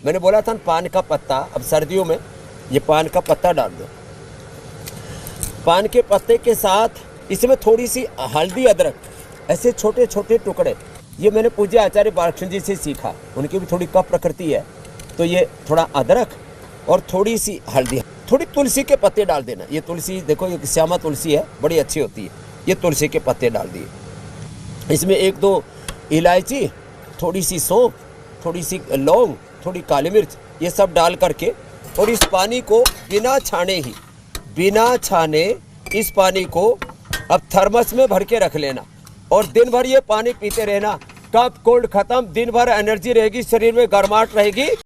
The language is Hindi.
मैंने बोला था पान का पत्ता, अब सर्दियों में ये पान का पत्ता डाल दो। पान के पत्ते के साथ इसमें थोड़ी सी हल्दी, अदरक, ऐसे छोटे छोटे टुकड़े। ये मैंने पूज्य आचार्य बालकृष्ण जी से सीखा, उनकी भी थोड़ी कफ प्रकृति है, तो ये थोड़ा अदरक और थोड़ी सी हल्दी, थोड़ी तुलसी के पत्ते डाल देना। ये तुलसी देखो, ये श्यामा तुलसी है, बड़ी अच्छी होती है। ये तुलसी के पत्ते डाल दिए। इसमें 1-2 इलायची, थोड़ी सी सौंफ, थोड़ी सी लौंग, थोड़ी काली मिर्च, ये सब डाल करके और इस पानी को बिना छाने इस पानी को अब थर्मस में भर के रख लेना और दिन भर ये पानी पीते रहना। कफ कोल्ड खत्म, दिन भर एनर्जी रहेगी, शरीर में गर्माहट रहेगी।